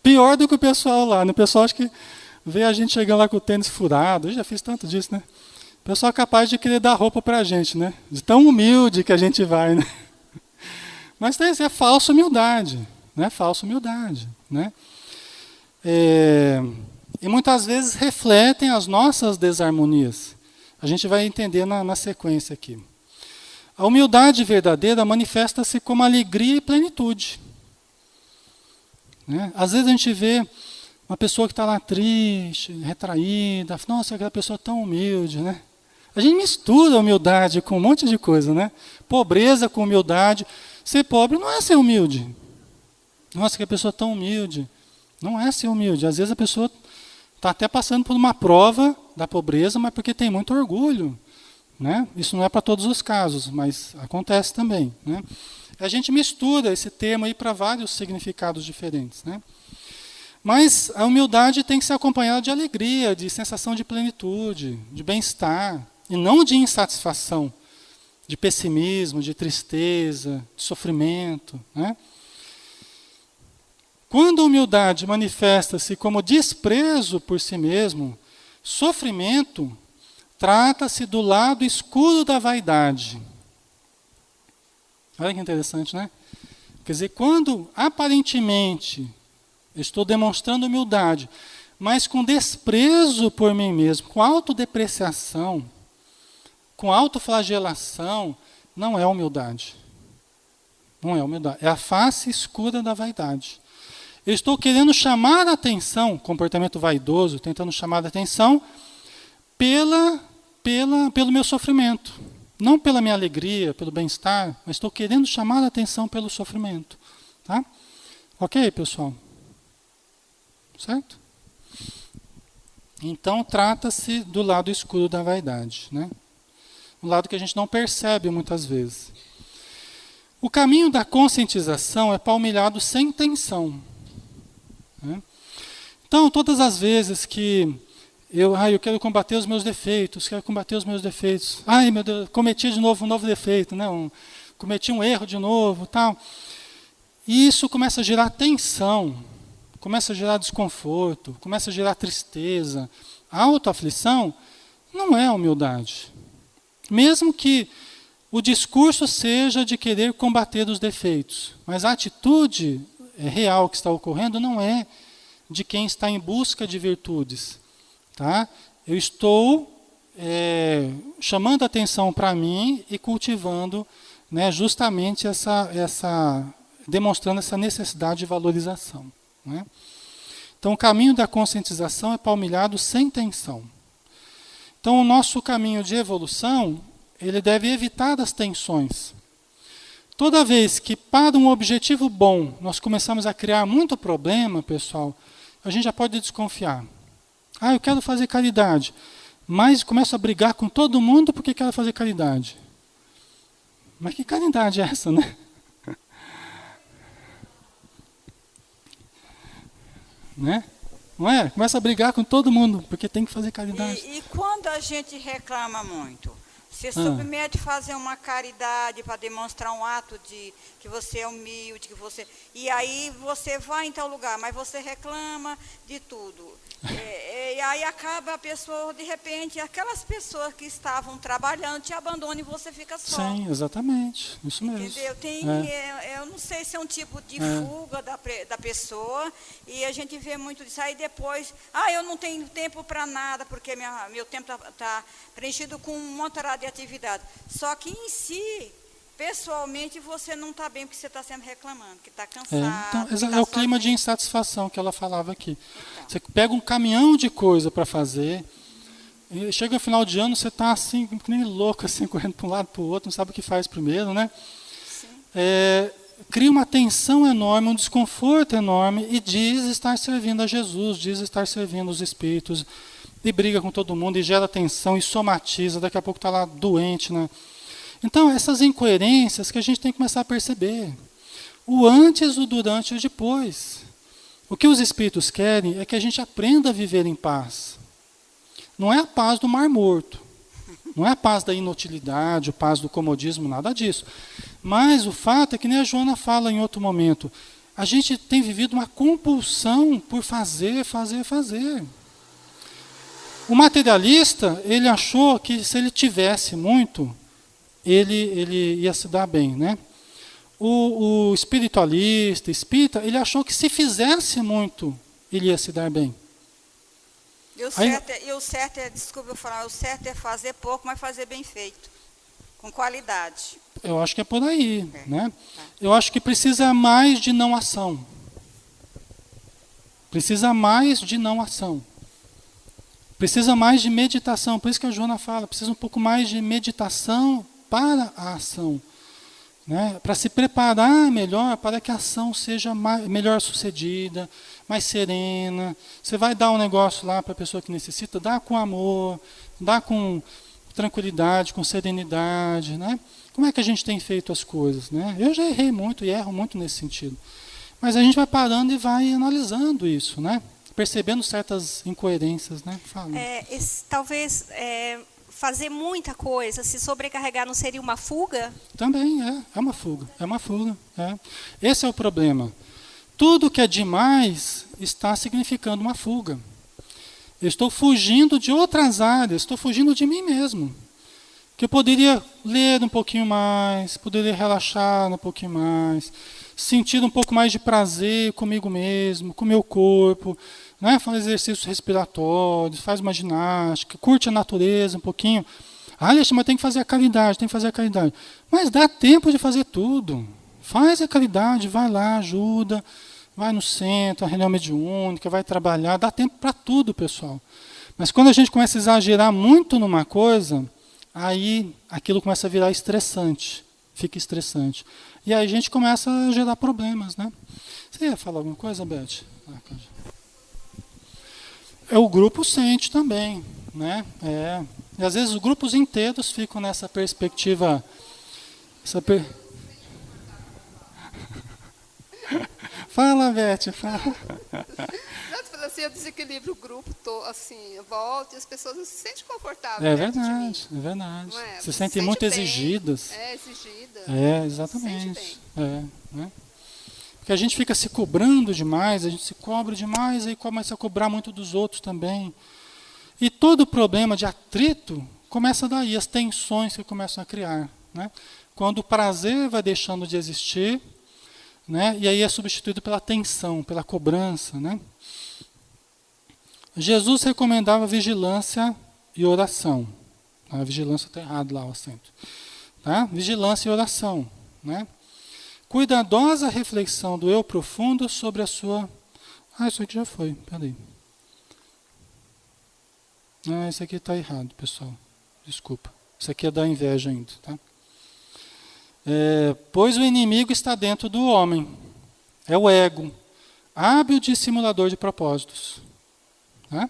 Pior do que o pessoal lá. O pessoal acho que vê a gente chegando lá com o tênis furado. Eu já fiz tanto disso, né? O pessoal é capaz de querer dar roupa para a gente, né? De tão humilde que a gente vai, né? Mas é falsa humildade, né? Falsa humildade, né? E muitas vezes refletem as nossas desarmonias. A gente vai entender na sequência aqui. A humildade verdadeira manifesta-se como alegria e plenitude. Né? Às vezes a gente vê uma pessoa que está lá triste, retraída, nossa, aquela pessoa tão humilde, né? A gente mistura a humildade com um monte de coisa, né? Pobreza com humildade. Ser pobre não é ser humilde. Nossa, que a pessoa tão humilde. Não é ser humilde. Às vezes a pessoa está até passando por uma prova da pobreza, mas porque tem muito orgulho. Né? Isso não é para todos os casos, mas acontece também. Né? A gente mistura esse termo aí para vários significados diferentes. Né? Mas a humildade tem que ser acompanhada de alegria, de sensação de plenitude, de bem-estar, e não de insatisfação, de pessimismo, de tristeza, de sofrimento. Né? Quando a humildade manifesta-se como desprezo por si mesmo, sofrimento, trata-se do lado escuro da vaidade. Olha que interessante, né? Quer dizer, quando aparentemente eu estou demonstrando humildade, mas com desprezo por mim mesmo, com autodepreciação, com autoflagelação, não é humildade. Não é humildade. É a face escura da vaidade. Eu estou querendo chamar a atenção, comportamento vaidoso, tentando chamar a atenção pelo meu sofrimento. Não pela minha alegria, pelo bem-estar, mas estou querendo chamar a atenção pelo sofrimento. Tá? Ok, pessoal? Certo? Então, trata-se do lado escuro da vaidade. Né? Um lado que a gente não percebe muitas vezes. O caminho da conscientização é palmilhado sem tensão. Né? Então, todas as vezes que eu quero combater os meus defeitos, Ai, meu Deus, cometi de novo um novo defeito, né? Cometi um erro de novo, tal. E isso começa a gerar tensão, começa a gerar desconforto, começa a gerar tristeza. A autoaflição não é humildade. Mesmo que o discurso seja de querer combater os defeitos, mas a atitude real que está ocorrendo não é de quem está em busca de virtudes. Tá? Eu estou chamando a atenção para mim e cultivando, né, justamente demonstrando essa necessidade de valorização. Né? Então, o caminho da conscientização é palmilhado sem tensão. Então, o nosso caminho de evolução, ele deve evitar as tensões. Toda vez que, para um objetivo bom, nós começamos a criar muito problema, pessoal, a gente já pode desconfiar. Eu quero fazer caridade, mas começo a brigar com todo mundo porque quero fazer caridade. Mas que caridade é essa, né? Né? Não é? Começa a brigar com todo mundo porque tem que fazer caridade. E quando a gente reclama muito? Se submete a fazer uma caridade para demonstrar um ato de que você é humilde, e aí você vai em tal lugar, mas você reclama de tudo. E aí acaba a pessoa, de repente, aquelas pessoas que estavam trabalhando te abandonam e você fica só. Sim, exatamente. Isso mesmo. Entendeu? Eu não sei se é um tipo de fuga da pessoa, e a gente vê muito disso. Aí depois, eu não tenho tempo para nada, porque meu tempo está preenchido com um monte de atividade. Só que em si, pessoalmente, você não está bem, porque você está sempre reclamando, que está cansado. Então, é o clima de insatisfação que ela falava aqui. Então. Você pega um caminhão de coisa para fazer, e chega no final de ano, você está assim, que nem louco, assim, correndo para um lado para o outro, não sabe o que faz primeiro, né? Cria uma tensão enorme, um desconforto enorme, e diz estar servindo a Jesus, diz estar servindo os espíritos, e briga com todo mundo, e gera tensão, e somatiza, daqui a pouco está lá doente, né? Então, essas incoerências que a gente tem que começar a perceber. O antes, o durante e o depois. O que os espíritos querem é que a gente aprenda a viver em paz. Não é a paz do Mar Morto. Não é a paz da inutilidade, a paz do comodismo, nada disso. Mas o fato é que nem a Joana fala em outro momento. A gente tem vivido uma compulsão por fazer. O materialista, ele achou que se ele tivesse muito, ele ia se dar bem, né? O espiritualista, espírita, ele achou que se fizesse muito, ele ia se dar bem. E o certo é, desculpa eu falar, o certo é fazer pouco, mas fazer bem feito, com qualidade. Eu acho que é por aí, né? Eu acho que precisa mais de não ação. Precisa mais de não ação. Precisa mais de meditação, por isso que a Joana fala, precisa um pouco mais de meditação para a ação, né? Para se preparar melhor, para que a ação seja melhor sucedida, mais serena. Você vai dar um negócio lá para a pessoa que necessita, dá com amor, dá com tranquilidade, com serenidade, né? Como é que a gente tem feito as coisas, né? Eu já errei muito e erro muito nesse sentido. Mas a gente vai parando e vai analisando isso, né? Percebendo certas incoerências, né? Talvez fazer muita coisa, se sobrecarregar, não seria uma fuga? Também é uma fuga. Esse é o problema. Tudo que é demais está significando uma fuga. Eu estou fugindo de outras áreas, estou fugindo de mim mesmo. Que eu poderia ler um pouquinho mais, poderia relaxar um pouquinho mais, sentir um pouco mais de prazer comigo mesmo, com o meu corpo, né? Faz exercícios respiratórios, faz uma ginástica, curte a natureza um pouquinho. Alexandre, mas tem que fazer a caridade, Mas dá tempo de fazer tudo. Faz a caridade, vai lá, ajuda, vai no centro, a reunião mediúnica, vai trabalhar, dá tempo para tudo, pessoal. Mas quando a gente começa a exagerar muito numa coisa, aí aquilo começa a virar estressante, fica estressante. E aí a gente começa a gerar problemas, né? Você ia falar alguma coisa, Beth? O grupo sente também, né? E às vezes os grupos inteiros ficam nessa perspectiva. Fala, Beth, fala. Assim, eu desequilibro o grupo, assim, volta e as pessoas não se sentem confortáveis. É verdade. Não é? Se sentem muito exigidas. Exigidas. Exatamente. Né? Porque a gente fica se cobrando demais, a gente se cobra demais, aí começa a cobrar muito dos outros também. E todo o problema de atrito começa daí, as tensões que começam a criar, né? Quando o prazer vai deixando de existir, né? E aí é substituído pela tensão, pela cobrança, né? Jesus recomendava vigilância e oração. A vigilância está errado lá o acento. Tá? Vigilância e oração, né? Cuidadosa reflexão do eu profundo sobre a sua... isso aqui já foi, peraí. Isso aqui está errado, pessoal. Desculpa. Isso aqui é da inveja ainda, tá? Pois o inimigo está dentro do homem. É o ego. Hábil dissimulador de propósitos. Tá?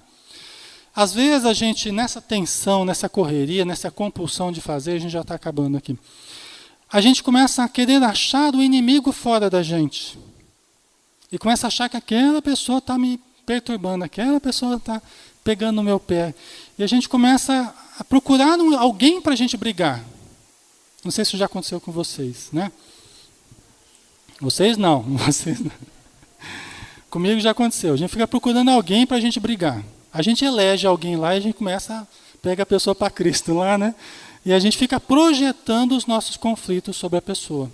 Às vezes a gente, nessa tensão, nessa correria, nessa compulsão de fazer, a gente já está acabando aqui. A gente começa a querer achar o inimigo fora da gente. E começa a achar que aquela pessoa está me perturbando, aquela pessoa está pegando no meu pé. E a gente começa a procurar alguém para a gente brigar. Não sei se isso já aconteceu com vocês, né? Vocês não. Comigo já aconteceu. A gente fica procurando alguém para a gente brigar. A gente elege alguém lá e a gente pega a pessoa para Cristo lá, né? E a gente fica projetando os nossos conflitos sobre a pessoa.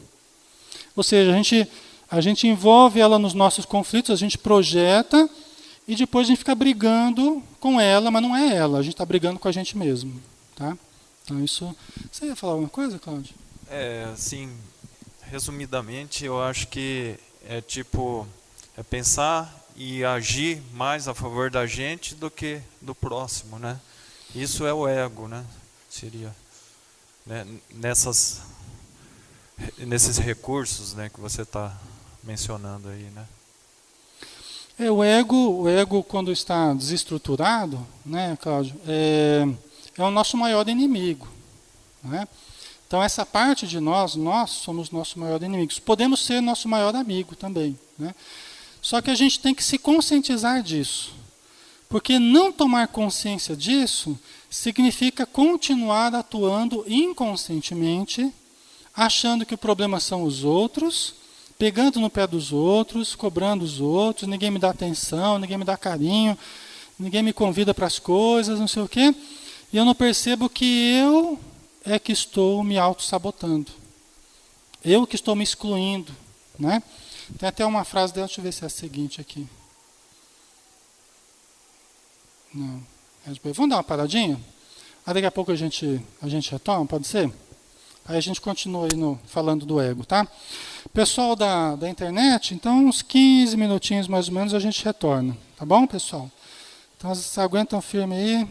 Ou seja, a gente envolve ela nos nossos conflitos, a gente projeta e depois a gente fica brigando com ela, mas não é ela, a gente está brigando com a gente mesmo. Tá? Então isso... Você ia falar alguma coisa, Cláudio? Assim, resumidamente, eu acho que é pensar e agir mais a favor da gente do que do próximo, né? Isso é o ego, né? Seria, né? Nesses recursos, né, que você está mencionando aí, né? O ego quando está desestruturado, né, Cláudio, é o nosso maior inimigo, né? Então essa parte de nós somos nosso maior inimigo. Podemos ser nosso maior amigo também, né? Só que a gente tem que se conscientizar disso. Porque não tomar consciência disso significa continuar atuando inconscientemente, achando que o problema são os outros, pegando no pé dos outros, cobrando os outros, ninguém me dá atenção, ninguém me dá carinho, ninguém me convida para as coisas, não sei o quê. E eu não percebo que eu é que estou me auto-sabotando. Eu que estou me excluindo, né? Tem até uma frase dela, deixa eu ver se é a seguinte aqui. Não. Vamos dar uma paradinha? Aí daqui a pouco a gente retoma, pode ser? Aí a gente continua aí falando do ego, tá? Pessoal da internet, então uns 15 minutinhos mais ou menos a gente retorna. Tá bom, pessoal? Então vocês aguentam firme aí.